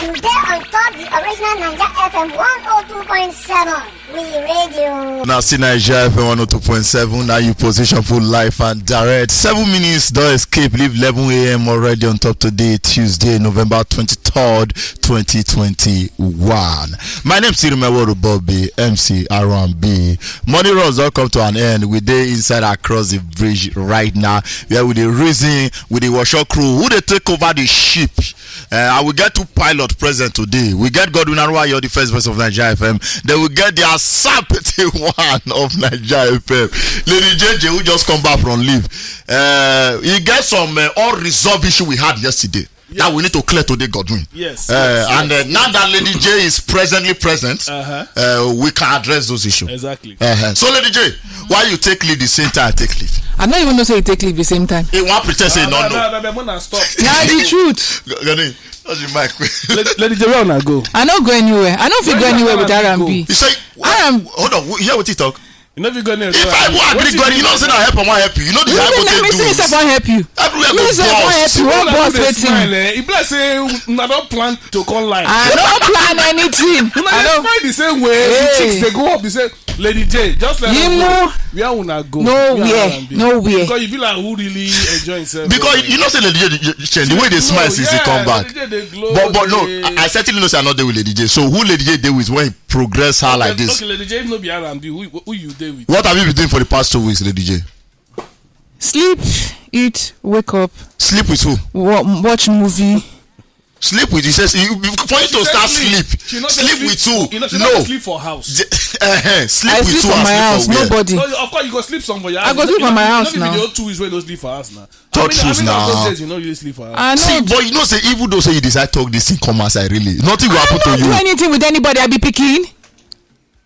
You there on top the original Naija FM 102.7. We radio. Now see Naija FM 102.7. Now you position for life and direct. 7 minutes don't escape. Leave 11 a.m. already on top today, Tuesday, November 23rd, 2021. My name is Sirimewo Bobby, MC R&B. Money runs all come to an end. We dey inside across the bridge right now. We are with the reason with the washer crew who they take over the ship. I will get two pilot present today. We get Godwin Arwayo, the first voice of Naija FM. Then we get the Asapete one of Naija FM. Lady JJ who just come back from leave. He get some unresolved issue we had yesterday. Yes. That we need to clear today, Godwin. Yes. And now that Lady J is presently present, we can address those issues. Exactly. So, Lady J, why you take leave the same time I take leave? I don't even know say you take leave the same time. He want pretend say no. Stop. Now the truth. Godwin, that's your mic. Lady J, where una go? I don't go anywhere. I don't fit go anywhere with R&B. You say, hold on, hear what he talk. You know if you go anywhere. If I want to go, you know say I help I want help you. You know the help what they do. Let me say I help you. Everywhere go boss. One boss waiting. If I say I don't plan to call line. I don't plan anything. I don't find the same way. The chicks they go up. They say, Lady J, just let me go. Where una go? Nowhere. Because you feel like who really enjoy himself. Because you know say Lady J, the way they smile since they come back. But no, I certainly know say I not there with Lady J. So who Lady J there with when he progress her like this? Okay, Lady J, if no be R&B, who you there with? What have you been doing for the past 2 weeks, Lady J? Sleep, eat, wake up. Sleep with who? Watch movie. Sleep with you. Says for you to start sleep. Sleep with who? No. Sleep for house. Sleep I with sleep who? for my house. Nobody. No, of course you go sleep somewhere. I go sleep for my house now. Not 2 weeks where you sleep for house now. Those days you know you sleep for house. I know. See, but you know say even though say you decide to talk this thing come outside really, nothing will happen to you. I don't do anything with anybody. I be picking.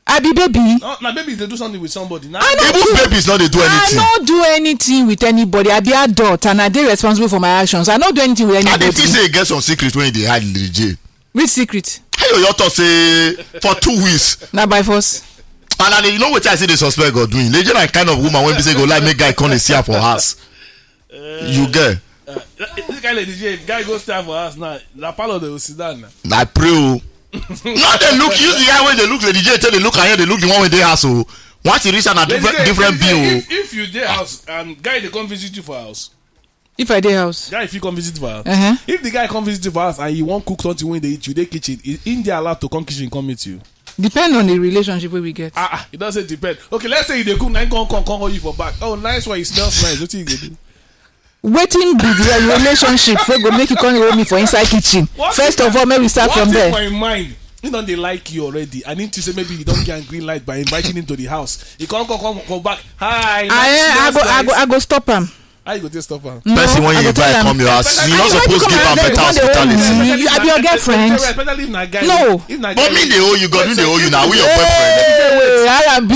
I be baby. No, my baby they do something with somebody. Now even babies not they do anything. I don't do anything with anybody. I be adult and I dey responsible for my actions. I don't do anything with anybody. And if you say you get some secret when they hide Lady J. Which secret? How your thought say for 2 weeks? Not by force. And you know what I say the suspect God doing? Lady like kind of woman when they say go like make guy come and see her for house. You get. This guy Lady J, guy go stay for house now. La palo they will sit down now. I pray. Not they look use the eye when they look Lady J tell they look and here they look the one when they house. So once you reach a different view. If you dey house and guy they come visit you for house. If I dey house. Guy if you come visit for house. If the guy come visit you for house and you want cook something when they eat you, they kitchen, in they allowed to come kitchen come meet you. Depend on the relationship we get. It doesn't depend. Okay, let's say they cook now come hold you for back. Oh nice one, it smells nice. What you gonna do? Waiting be the relationship wey go make you come hold me for inside kitchen. First of all, maybe we start from there. What's in my mind? You know they like you already. I need to say maybe you don't get green light by inviting him to the house. He come back. Hi. I go stop him. How you go to stop him? Person when you invite come your house, you not supposed to give am better hospitality. I be your girlfriend. No. But me they owe you, God they owe you now. We your boyfriend. R&B.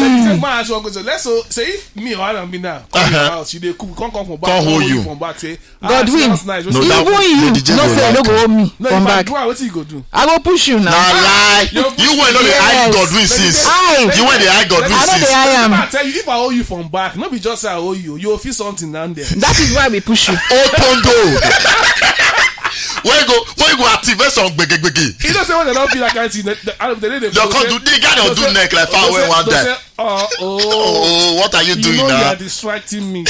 Let's say if me or R&B now come your house, you dey cook, come from back, come hold you from back. Say Godwin. No, even you. No say no go hold me from back. What you go do? I go push you now. Nah lie. You went on the eye Godwin since. You went the eye Godwin since. I tell you if I owe you from back, not be just say I owe you. You will feel something down there. That is why we push you. Open door. Where you go activate some gbege. You know say when they don't feel like I see they can't do they got to do neck like far away one day. What are you doing now? You are distracting me. You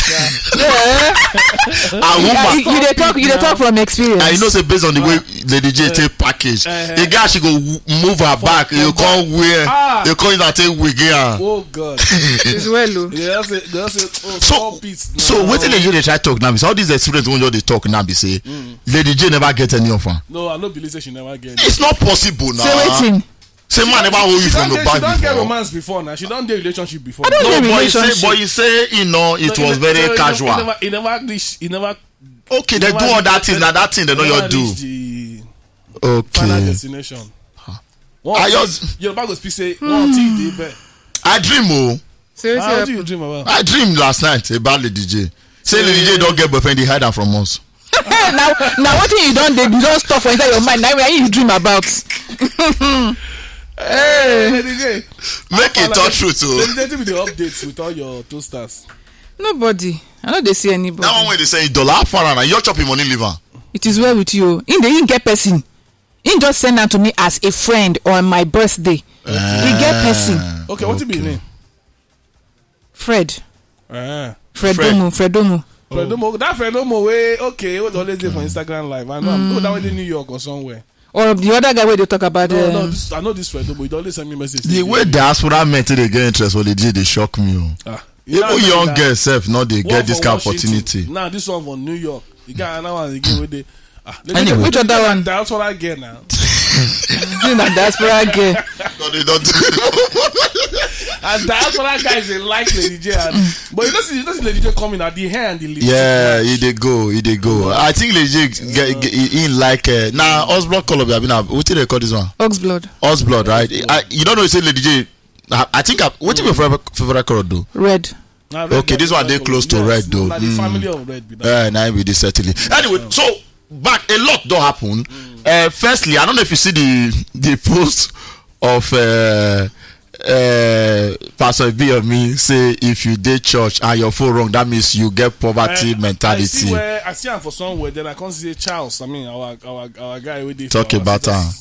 dey talk from experience. And you know say based on the way Lady J take package, the guy she go move her back. You can't wear. You can't even take wig here. Oh God. It's well low. Yeah, so what Lady J they try talk now? All these experience when they talk now be say Lady J never get any of her. No, I no believe say she never get. It's not possible now. Say waiting. Say man never hold you from the back before. She don't get romance before now. She don't get relationship before. I don't get relationship. But you say you know it was very casual. He never. Okay, they do all that thing. Now that thing they know you do. Okay. Final destination. Your bag will speak say one thing dey. I dream oh. Seriously, what do you dream about? I dreamed last night about Lady J. Say Lady J don't get boyfriend, they hide her from us. now what thing you don't stop for inside your mind. Now where you dream about? Hey, Lady J. Make it talk truth too. Lady J be the updates with all your toasters. Nobody. I know they see anybody. That one way they say $1 for and you're chopping money liver. It is well with you. In the get person. He just send am to me as a friend on my birthday. He get person. Okay, what be your name? Fred. Fredomo. That Fredomo way. Okay, what always there for Instagram live. I know that way in New York or somewhere. Or the other guy where they talk about. No, I know this Fredomo. He always send me message. The way diaspora meant they get interest for they shock me. Even young girls self, not they get this kind of opportunity. Now this one from New York. You got another one again with the. Anyway, which other one? That's what I get now. That's what I get. No, they don't do it. And that's what that guy is like Lady J. But you don't see Lady J coming at the hair and the lip. Yeah, he they go. I think Lady J in like now Osblood Columbia. I mean, what did they call this one? Osblood, right? You don't know. You say Lady J. I think what do your favorite color do? Red. Okay, this one they close to red though. Like the family of red. Now we certainly. Anyway, so back a lot don't happen. Firstly, I don't know if you see the post of Pastor B of me say if you did church and your phone wrong, that means you get poverty mentality. I see him for somewhere. Then I can't see Charles. I mean our guy with the talk about that.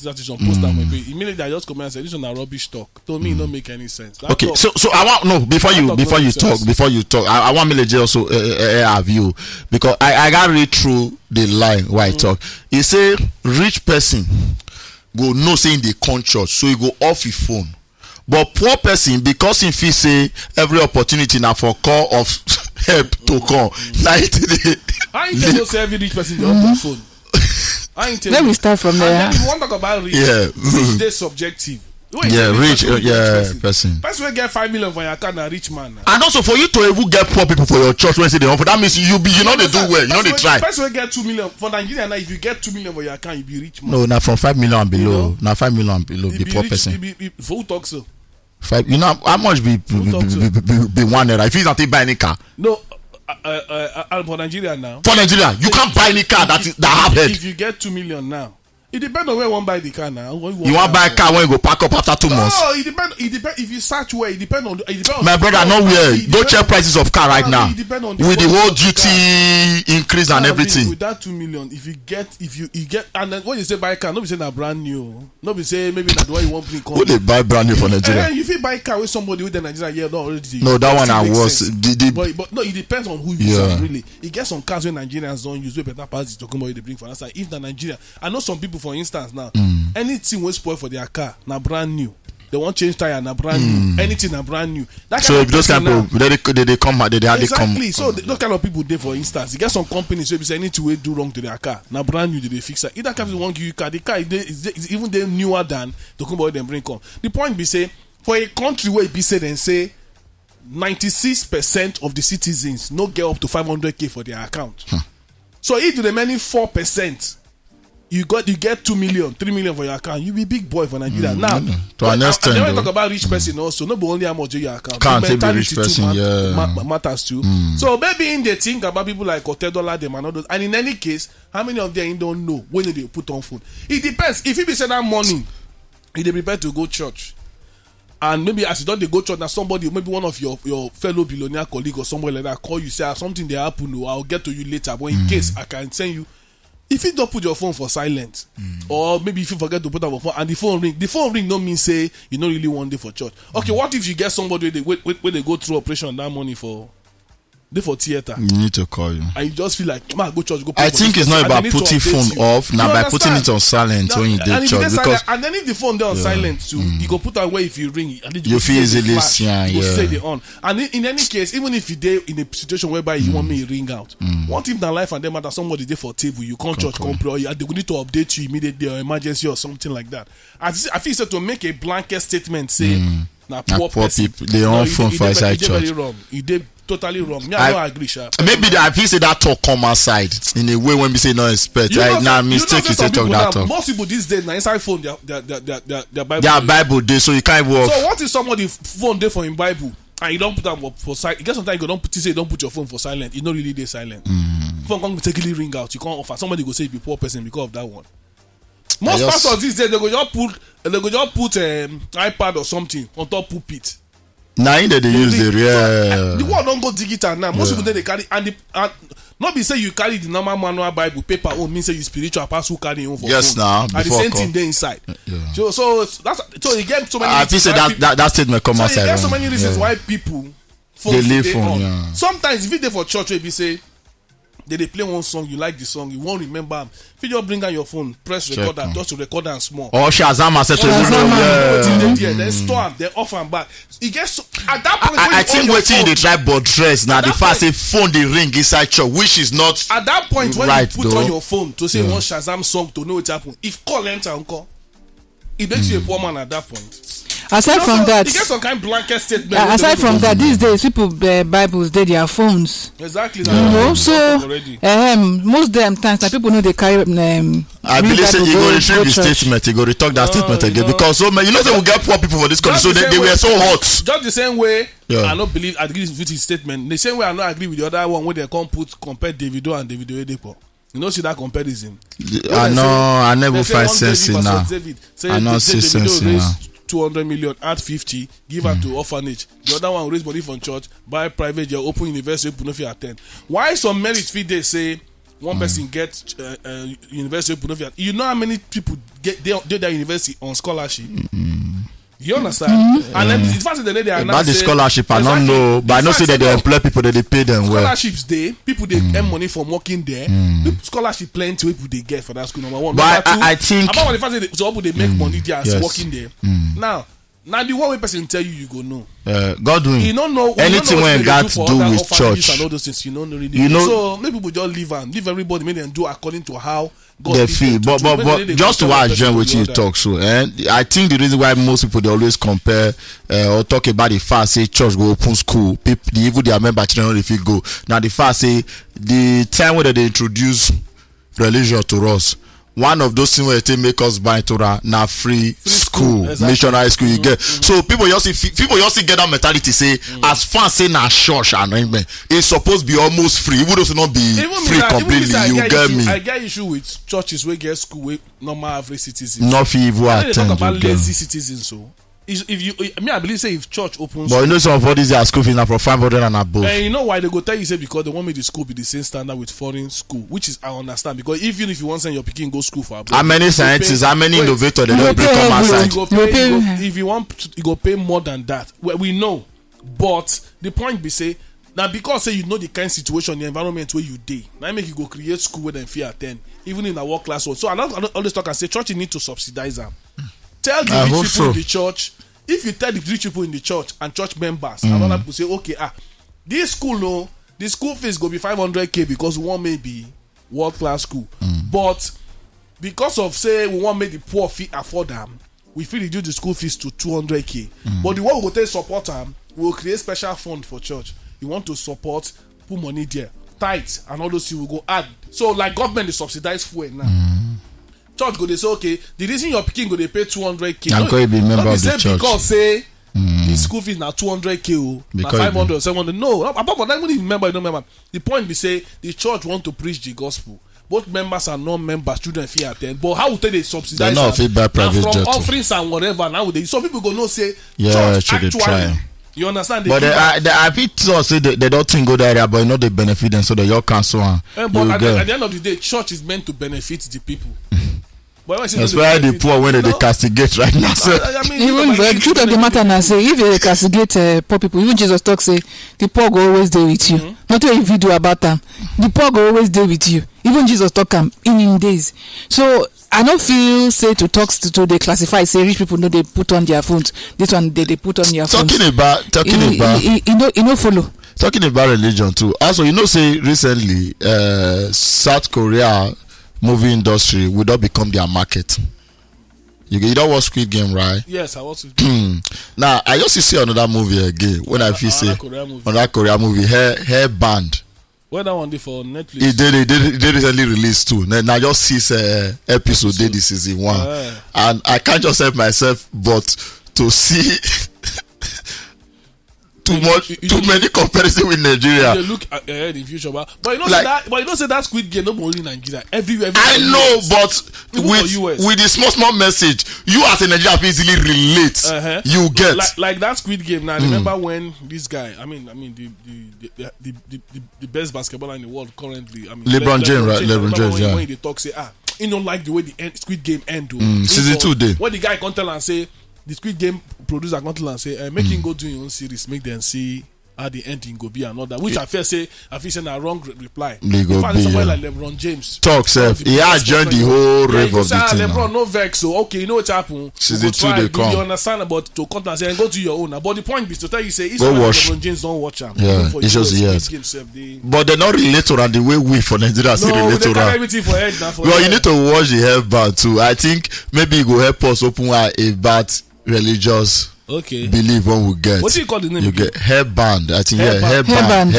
Immediately I just come and say this is a rubbish talk. To me, it don't make any sense. That okay, talk, so I want before you talk, I want me to also have you because I got read through the line where I talk. He say rich person go no say in the con church, so he go off his phone. But poor person, because if he say every opportunity now for call of help to come, like I ain't tell you say every rich person they off their phone. I ain't tell you. Let me start from there. And then you want to talk about rich? Yeah, rich they subjective. Rich person. Person will get 5 million for your account, a rich man. And also for you to even get poor people for your church when say they offer, that means you know they do well, you know they try. Person will get 2 million for Nigeria now. If you get 2 million for your account, you be rich man. No, now from 5 million and below, now 5 million and below, be poor person. For who talk so? 5, you know how much be 1 naira if you don't buy any car. No, for Nigeria now. For Nigeria, you can't buy any car that have head. If you get 2 million now. It depends on where you want to buy the car now. You want to buy a car when you go pack up after 2 months? No, it depends. If you search where, it depends on. My brother, nowhere. Don't check prices of car right now. With the whole duty increase and everything. With that 2 million, if you get, and then when you say buy a car, nobody say na brand new. Nobody say maybe na the one you want bring. Who they buy brand new for Nigeria? If you buy a car with somebody with the Nigeria, yeah, no already. No, that one I was. But no, it depends on who you use. Really, it gets some cars when Nigerians don't use. We better pass the document they bring for us. If the Nigeria, I know some people, for instance, now. Anything will spoil for their car na brand new. They want change tire na brand new. Anything na brand new. That so if those kind of people they come they hardly come. Exactly. So those kind of people there, for instance, you get some companies where you say anything will do wrong to their car na brand new they fix it. If that company won't give you car, the car is even they newer than the company them bring come. The point be say for a country where it be said and say 96% of the citizens no get up to 500k for their account. So if the remaining 4%. You get 2 million, 3 million for your account. You be big boy for Nigeria. Now, to understand, when we talk about rich person also, not only how much your account. Can't be rich person, matters too. So maybe in they think about people like $10 them and all those. And in any case, how many of them don't know when they put on food? It depends. If you be saying that morning, if they prepare to go church, and maybe as you don't they go church, now somebody, maybe one of your fellow billionaire colleague or somewhere like that call you, say something they happen. I'll get to you later. But in case I can send you. If you don't put your phone for silent, or maybe if you forget to put on your phone and the phone ring don't mean say you don't really want it for church. Okay, what if you get somebody where they go through operation that money for theater? You need to call you. And you just feel like, man, go church, go. I think it's not about putting phone off, now by putting it on silent when you did church. Because and then if the phone there on silent too, you go put away if you ring, and you feel easily say they on. And in any case, even if you there in a situation whereby you want me to ring out, what if the life and them matter somebody there for table, you can't church come pray, or they need to update you immediately or emergency or something like that. I feel so to make a blanket statement say now poor people they on phone for inside church. You did totally wrong. I don't agree, sha. Maybe I feel say that talk come outside in a way when we say no expect. Now mistake is to talk that talk. Most people these days now inside phone their Bible. Their Bible day, so you can't walk. So what if somebody phone there for in Bible and you don't put them for silent? Guess sometimes you don't put say don't put your phone for silent. You don't really dey silent. Phone can mistakenly ring out. You can't offer. Somebody go say you be poor person because of that one. Most pastors these days they go just put iPad or something on top pulpit. Now they use the real. The world don't go digital now. Most people they carry and Not be say you carry the normal manual Bible paper own mean say you spiritual pass who carry your own for Yes, phone. now, And the before same come. thing there inside. Yeah. So you get so many. I think say that statement come so outside. you get so wrong. many reasons Yeah. why people They leave dey phone, on. yeah. Sometimes if you dey for church, wey be say they play one song, you like the song, you won't remember am. If you just bring out your phone, press Check recorder, am. just to record am small. Or Shazam said to Wetin dey there, then store am, then off and back. E get so at that point when I you think on your wetin you phone, dey try buttress na the that fact say phone dey ring inside church, which is not. at that point when Right, you put though. on your phone to say Yeah. one Shazam song to know what happen, if call enter nko, it makes you a poor man at that point. Aside from You that, get some kind blanket statement. wey aside they from no that, go these days people Bibles dey their phones. exactly You know, so already. most them times like people know they carry I read believe say Bible, he go retrieve the church. statement, he go retalk that statement you again know. because so many, you know say we get poor people for this country, so Just the they same were way- so hot. Just the same way, Yeah. I don't believe I agree with his statement. The same way I don't agree with the other one where they compare Davido and Davido Oyedepo. You know, see that comparison. I know, I never They say find one sense David in versus now. David. Say I not see Davido sense in raise now. 200 million, add 50, give her to orphanage. The other one raise money from church, buy private jail, open university, open no fit attend. Why some merit fee they say one person get university, open no fit attend? You know how many people get their university on scholarship? You understand? And then it's fast that they are About the scholarship, I don't know, but I know say that they employ people that they pay them well. scholarships dey people dey earn money from working there. Scholarship plenty wey people dey get for that school. Number one. But Number two, I think- apart from the fact say some people dey make money there as Yes. working there. Now the one way person tell you go know. Godwin, You don't know anything when got to do with church, and all those things. You don't really. You know- so maybe people just leave everybody, make them do according to how God they lead feel. them to do. Maybe But they just to compare what one Jen person with to you the other. talk so, and I think the reason why most people they always compare or talk about the fact say church go open school, people even their member children if you go. Now the fact say the time when they introduce religion to us. One of those things where they make us buy Torah now free school, exactly. missionary school you get. So people just get that mentality say as far say na church arrangement, it's supposed to be almost free, even though it's not be Even me, free sir, completely. even me, sir, You get me? I get issue with churches wey get school wey normal average citizens. Not fit even I know they talk attend. about You get lazy me? citizens. So if you, I believe say if church opens, But you know some of all these are school fees now from 500 and above. and you know why they go tell you say because they want me the school be the same standard with foreign school, which is I understand because even if you want send your pikin go school for abroad, How many you go scientists, pay- how many wait, innovators they You don't go bring pay come everywhere. outside? you go You pay, pay- you go, if you want you go pay more than that. Well, we know, but the point be say now because say you know the kind situation the environment where you dey now make you go create school where dem fit attend even in a work class one. So I don't always talk and say church need to subsidize them. Tell the I rich hope people so. in the church. If you tell the rich people in the church and church members and other people say okay this school no the school fees go be 500k because we want maybe world class school but because of say we want make the poor fit afford them we fit reduce the school fees to 200k but the one we go take support them we will create special fund for church. You want to support, put money there, tithe and all those things we go add. So like government dey subsidize fuel now. Church go dey say okay the reason your pikin go dey pay 200k And go be member of the church. because say the school fees na 200k o na Because 500 or 700 no apart from that even if you remember you don't remember the point be say the church want to preach the gospel. Both members and non-members children fit attend but how we take dey subsidize They no fit buy private from jet o. offerings and whatever now they so people go know say Yeah, church should they actually try. you understand they But give am. I fit talk say they don't think go that area, but you know they benefit them, so they all cancel one. But at the end of the day church is meant to benefit the people. But when I say That's no dey why the benefit, poor when they you know, castigate right now. So I mean, you know, Even like, the truth of the matter now say if you castigate poor people, even Jesus talk say the poor go always dey with you. Not what if you do about them, the poor go always dey with you. Even Jesus talk am in him days. So I don't feel say to talk to they classify say rich people know they put on their phones. This one they put on their phones. talking about You know follow. talking about religion too. Also, you know, say recently, South Korea movie industry would not become their market. You don't watch Squid Game, right? yes, I want to. Now I just see another movie again when I feel say Another Korean movie. hair band. Where that one dey for Netflix? It did recently release too. Now just see episode did this season 1, and I can't just help myself but to see too many comparison with Nigeria. They look ahead in future, but you know Like- say that Squid Game not only Nigeria, everywhere. I know, but Even for US. with the small message, you as a Nigerian can easily relate. You get. like that Squid Game. Now remember when this guy, I mean the best basketballer in the world currently. I mean LeBron James, right? LeBron James, yeah. When they talk, say he don't like the way the Squid Game end. Season 2 day. When the guy come tell and say the Squid Game producer come tell and say make him go do your own series, make them see how the ending go be and all that. Which I feel say a wrong reply. They go In fact, be, somebody yeah. like LeBron James Talk self. He has joined the whole rave of the thing. LeBron no vex, so okay, you know what happened. Season 2 they come. You understand about to come and say go to your own. But the point is to tell you say it's Go not like watch. LeBron James don't watch him. Yeah, For it's just US, yes. Game self, they, But they not relate to that the way we for Nigeria still no, relate they to carry that. everything for head now. Well, you need to watch the hairband too. I think maybe it will help us open a bad religious okay. belief when we get. What do you call the name? You again? get hairband. I think Hairband.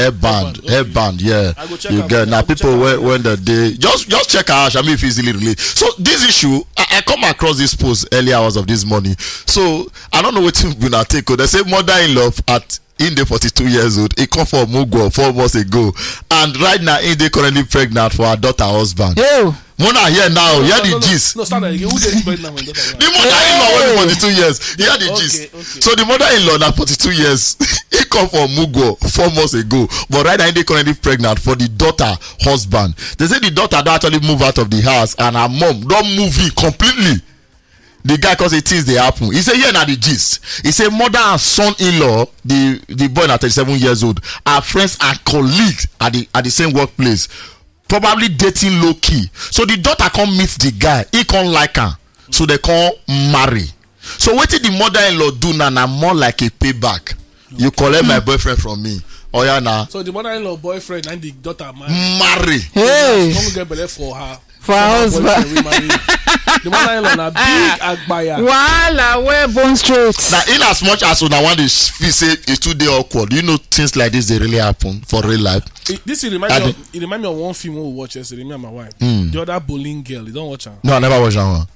hairband. Yeah. I go check You out get that. now I go people check out when the day just check out. I mean, if easily relate. So this issue, I come across this post early hours of this morning. So I don't know what you gonna take. They say mother-in-law at Inde 42 years old. He come from Mugo 4 months ago, and right now Inde currently pregnant for her daughter husband. Yo. Mona here now. Hear the gist. No, start that again. Who dey pregnant when daughter? The mother-in-law when 42 years. Hear the Okay, gist. okay. So the mother-in-law now 42 years. He come from Mugo 4 months ago, but right now they currently pregnant for the daughter husband. They say the daughter don't actually move out of the house, and her mom don't move in completely. The guy cause it things they happen. He say here now the gist. He say mother and son-in-law, the boy now 37 years old, are friends and colleagues at the same workplace. Probably dating low key. So the daughter come meet the guy. He can't like her. So they can't marry. So what did the mother-in-law do now more like a payback? You collect my boyfriend from me. Oh yeah now. So the mother-in-law boyfriend and the daughter Marry. Hey. Don't get belay for her. For her husband. The mother-in-law na big agbaya. Wahala where bone straight. Now, in as much as una want to feel say it's too day awkward, you know things like this they really happen for real life. This remind me of one film we watch yesterday, me and my wife. The other bowling girl, you don't watch her. No, I never watched that one.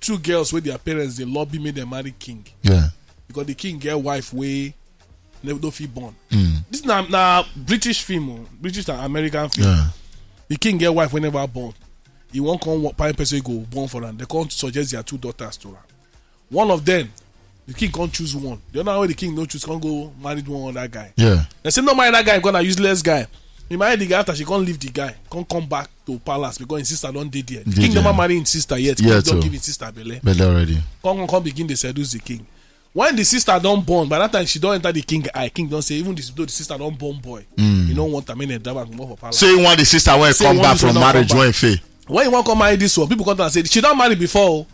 2 girls with their parents, they lobby made them marry king. Yeah. Because the king get wife way no fit born. This na British film, British and American film. Yeah. The king get wife whenever born. He won't come find person go born for them. They can't suggest their 2 daughters to her. One of them, the king can't choose one. The other way the king don't choose, can't go marry one other guy. Yeah. They say no marry that guy, because a useless guy. He married the guy after she can't leave the guy, can't come back to palace because his sister don't did there. The king never marry his sister yet. Yeah, Don't too. give his sister belle. But already. Come begin to seduce the king. When the sister don't born, by that time she don't enter the king eye. King don't say even though the sister don't born boy. You don't want a minute drive more for palace. So you want the sister when Say come you back want from this one marriage come when fail. When you want to come marry this one, people come and say she don't marry before.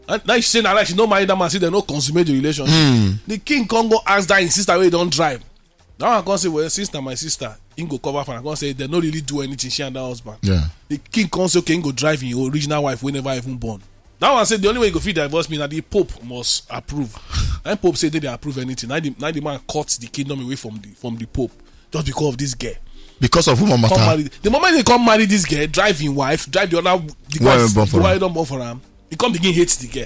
And now she say now like she don't marry that man, see they no consummate the relationship. The king can't go ask that his sister where he don't drive. Now I can't say, well, sister, my sister, he go cover for her. I can't say they don't really do anything, she and that husband. Yeah. The king can't say, okay, he go drive in your original wife we never even born. That one said the only way you go fit divorce me that the Pope must approve. And Pope said they didn't approve anything. Now the man cut the kingdom away from the Pope just because of this girl. Because of whom Come matter. marry, the moment they come marry this girl, drive him wife, drive the other the Why wife, you born for the am? wife don't born for him. He come begin hate the girl.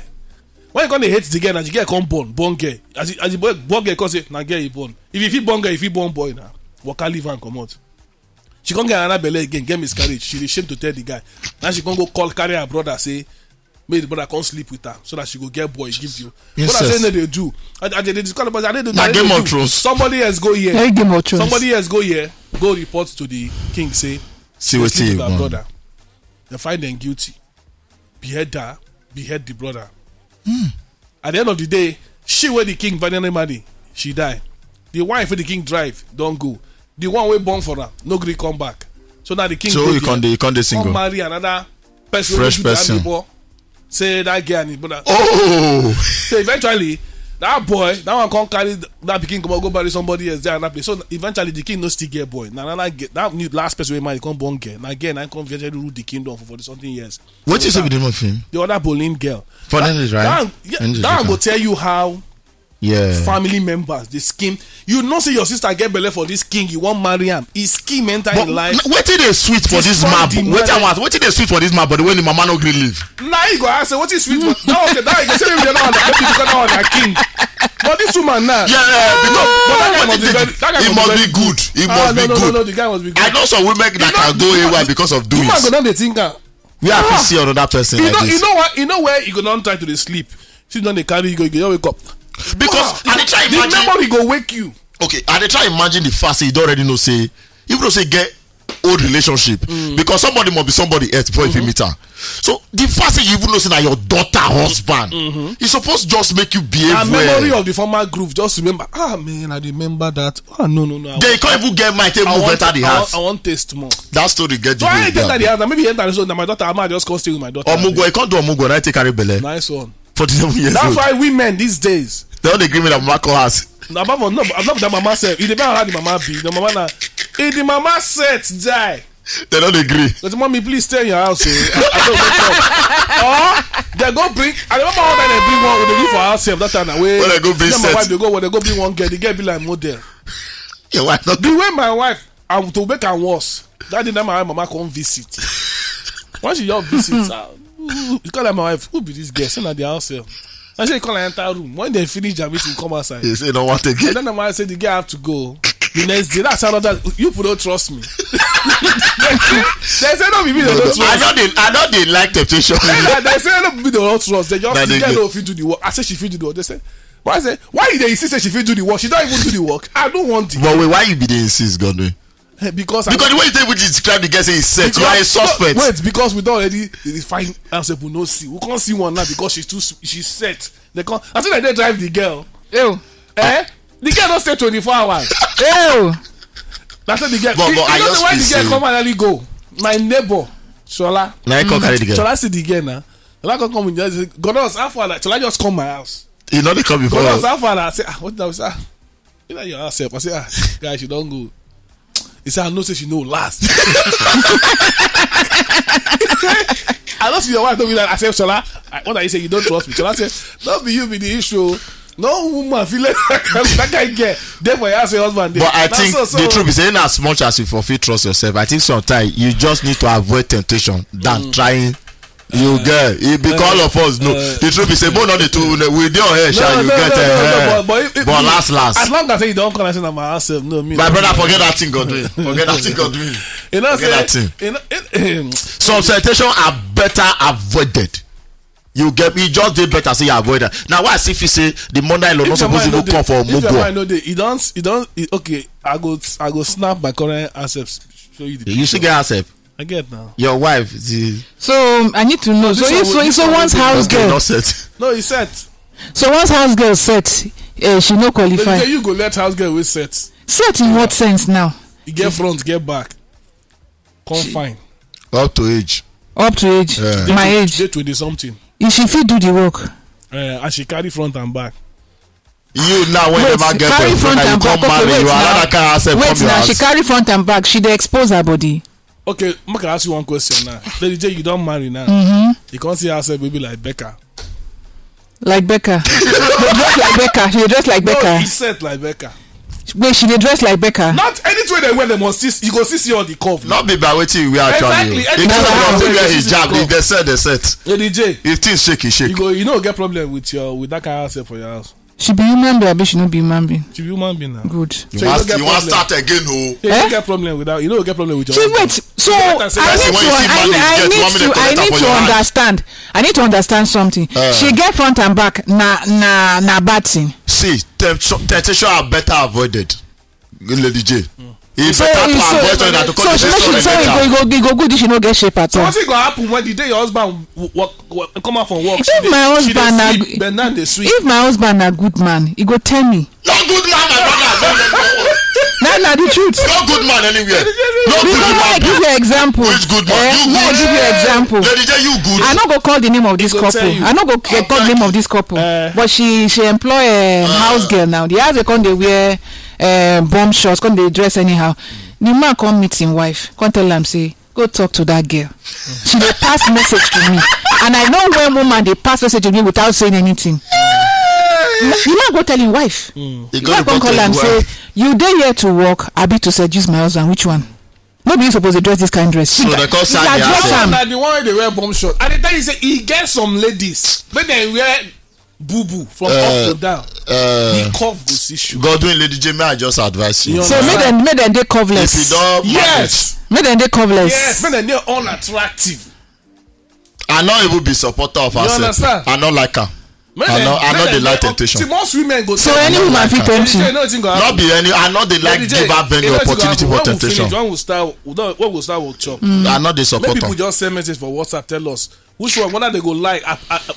When he come they hate the girl, and the girl come born girl. As the boy born girl come say, na girl he born. If he born girl, if he born boy now, waka leave and come out. She can't get another belly again, get miscarriage. She ashamed to tell the guy. Now she can't go carry her brother, say, make the brother come sleep with her so that she go get boy, give you. What I say they do. They discuss about Na Game of Thrones. Somebody else go here. Hey, Game of Thrones. Somebody else go here, go report to the king, say, See they what sleep he with her want. brother. They find them guilty. Behead her, behead the brother. At the end of the day, she where the king finally marry, she die. The wife where the king drive, don't go. The one way born for her, no gree come back. So now the king So go you there, can't come single. marry another person. Fresh wey do the person. neighbor, say that girl and his brother. Oh. So eventually, that boy, that one can't carry that king come out, go marry somebody else there and that place. So eventually the king no still get boy. Now that new last person we marry come born girl. Now again, I come eventually rule the kingdom for 40 something years. What So you say that- with the name of him? the other Boleyn girl. For that is right. That, that one go tell you how Yeah. family members they scheme. You know, say your sister get belle for this king, you want marry him. He scheme enter But in life. what did they sweet for this Destroy map? the What did they sweet for this map? But when the mama no green leave. Now you go ask, say, what is sweet? Now okay, now you go say maybe you're not on that. Maybe because now on that king. But this woman now. It must be good. It must be good. No, the guy must be good. I know some women that can go away because of doing woman it. go down the think We have to see another person like this. You know what? You know where you go down try to sleep. She don't dey carry you go wake up. Because I dey try the imagine. memory go wake you. Okay, I dey try imagine the fact say you don't already know say even though say get old relationship because somebody must be somebody else before you meet her. So the fact say you even know say na your daughter husband, e suppose just make you behave And well. memory of the former groove just remember. Man, I remember that. No. They can't even get my take move enter the house. I want taste more. That story get So I ain't enter the house. Now maybe enter the house. Now my daughter, I might just come stay with my daughter. Omugo, you can't do Omugo. Now take carry belle. Nice one. 47 years That's old. why women these days. They don't agree with that mama call house. No, I'm not that mama said. It depends on how the mama be. The mama na. If the mama said die. They don't agree. But mommy, please stay in your house. I don't wake up. Or they go bring. I remember one time they bring one. They give for ourselves that time. When they go bring my set. wife, they go bring one girl. The girl be like model. Your wife not. The way my wife, I to make her worse. That day my mama come visit. Once she just visit, you call her my wife. Who be this girl? Send her the house. I say call her enter room. When they finish their meeting, come outside. You say no want to get. And then I say the girl have to go. The next day, that's another. You don't trust me. They say no, people don't trust. I know they like temptation. They say no, people don't trust. They just the girl don't fit do the work. I say she fit do the work. They say, but I say why they insist she fit do the work? She don't even do the work. I don't want it. But wait, why you be the insist, Godwin? Because the way you able to describe the guy say he's set, you are a suspect. Wait, because we don't already find answer we no see. We can't see one now because she's set. They can't. I think they drive the girl. Ew. The girl don't stay 24 hours. Ew. That's the girl. But I you know just why the feel girl come and early go? My neighbor, Shola. Now I can't carry the girl. Shola see the girl now. Shola can come in just say, Godos, how far like Shola just come my house. You know they come before Godos, us. how far like I say, what did I say? You know your house help. I say, guys, she don't go. He said, I know say she know last. I don't see your wife don't be like I said, Shola, what are you saying? You don't trust me. Shola said, don't be you be the issue. No woman feel like that guy get therefore you ask your husband. But I think the truth is saying as much as you fulfill trust yourself, I think sometimes you just need to avoid temptation than trying. You get it because all of us know the truth is say both of the two we dey on here sha you get but last as long as you don't come and say na my house no me my brother forget that thing Godwin forget that thing Godwin you know forget that thing some temptation are better avoided. You get me just dey better say you avoid that. Now why if you say the mother-in-law not supposed to go come for Mugo? If your mind no dey, you don't okay. I go snap my current assets. Show you the. You should get herself. I get now. Your wife. So I need to know. So once house girl. Not set. No, he set. So once house girl set, she no qualify. Then you go let house girl with set. Set in what sense now? You get front, get back. Come fine. Up to age. Up to age. Yeah. My age. Dey 20 something. If she fit do the work. And she carry front and back. You now when never get carry front and back. Marry, you another car herself wait from now, your she house. carry front and back. She dey expose her body. Okay, I can ask you one question now. Lady J, you don't marry now. You can't see herself baby like Becca. Like Becca. She dey dress like Becca. She dey dress like No, Becca. he set like Becca. Wait, she dey dress like Becca. Not any way they wear them must see. You go see all the curve. Not be by wetin you wear actually. Exactly. It Anything is you wear wear, hijab. you If they set, they set. Lady J, If things shake, it shake. you know get problem with that kind of self for your house. She be human being, abi she no be human being. She be human being now. Good. So You want don't get problem. start again, oh. You don't get problem with that. You don't get problem with your She husband. wait. So You better say I that's when you see money, you get 1 minute I collector need for to your hand. understand. I need to understand something. She get front and back. Na bad thing. See, temptation are better avoided. Lady J. It's So better to avoid so that to call she the it go good if she no get shape at So all. what's it gonna happen when the day your husband come out from work? If my husband na then now they sweet. if my husband na good man, he go tell me. No good man, my brother. Na the truth. No good man anywhere. No good Because I man. give you example. Which good man? You I good. give you example. Lady J, you good. I no go call the name of this go couple. tell you. I no go call the name of this couple. But she employ house girl now. The house they come they wear bomb shorts, come they dress anyhow. The man come meet him wife, come tell am say go talk to that girl. She dey pass message to me, and I know when woman dey pass message to me without saying anything. The man go tell him wife. The man come call am say you dey here to work, abi to seduce my husband. Which one? No be you suppose dey dress this kind dress. So they call sign the dress house. am. Now the one they wear bomb shot. And the time you say he get some ladies when they wear boo boo from up to down. The curve go see shoe. Godwin, Lady J, may I just advise you? So make them dey coverless. If you don't, Yes. Make them dey coverless. Yes. Make them dey unattractive. I not even be supporter of herself. understand? I not like her. I know they like temptation. See, most women go. So any woman fit tempt you. Not be any. I know they like give her venue opportunity for temptation. When we start workshop. I know they support Maybe her. people just send message for WhatsApp, tell us which one, whether they go like,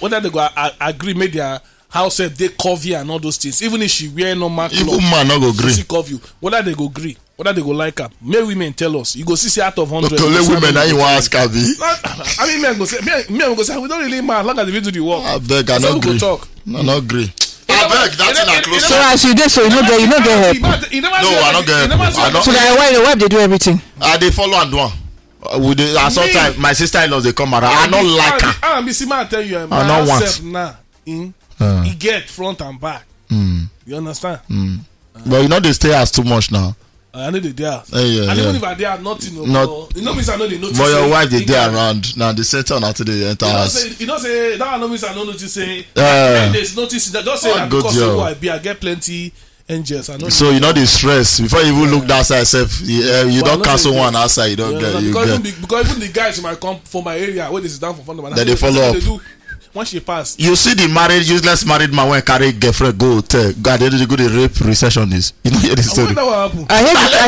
whether they go agree, make their house set they cover and all those things. Even if she wear normal clothes, Even man not go agree. she cover you. Whether they go agree, whether they go like her. May women tell us. You go see out of 100. Okay, let women now you want ask her be. I mean, men go say, men go say, we don't really mind. Long as we do the work. I beg, I So not we agree. go talk. I not agree. I beg, that's in a close. So as you dey, so you no get help. No, I not get help. I So not. that why your wife dey do everything. I dey follow and do one. With the sometimes my sister-in-law they come around. I don't like her. I be see man tell you, I don't want. now. He get front and back. You understand? But you know they stay as too much now. I know they there. Yeah, and yeah. even if I there nothing, Not- you know means I know they notice. But your say wife they he there get- around now. They settle until they enter house. You don't say that. I know means I don't notice. Say Yeah. there's notice. Just say Oh, that good because job. of who I be, I get plenty angels. I know. So you know the stress before you even look that side self. You But I don't know cancel they- one outside. You don't You get. understand? You because get. even the guys might come from my area where they sit down for fun. Then they follow up. They do. Once she pass, You see the useless married man when carry girlfriend go hotel. God, they go the rape receptionist. You know hear the I story. wonder what happened. I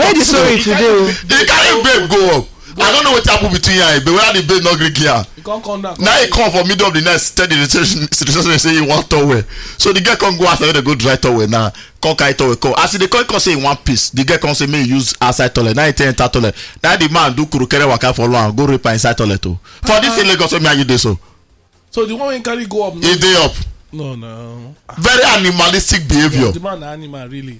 heard the story today. o. They carry babe go up. I don't know what happened between here, but whether the babe not Greek here. You can't come down. Now he come for middle of the night, tell the receptionist say he want towel. So the girl come go outside, they go dry towel now. Come carry towel, come. As the girl come say in one piece, the girl come say may use outside toilet. Now he tell enter toilet. Now the man do kurukere waka for long, go rape her inside toilet too. For this in Lagos, me and you do so. So the one when carry go up. No, He dey up. no. Very animalistic behavior. The man, animal really.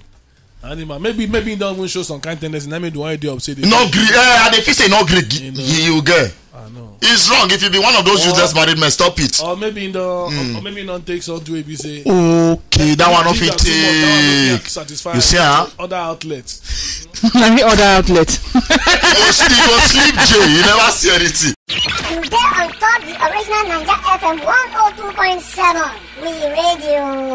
Animal. Maybe he don't even show some kind tendency. Let me do one day up. Say they No gree. I dey feel say no gree. You get. I know. It's wrong if you be one of those useless married men. Stop it. Or maybe in the or maybe don't take some to be say. Okay, that one not Leave fit that too much, that one not take. satisfy You see, huh? other outlets. Na me other outlet. You go sleep, Jay. You never see anything. You get on top the original Ninja FM 102.7. We radio.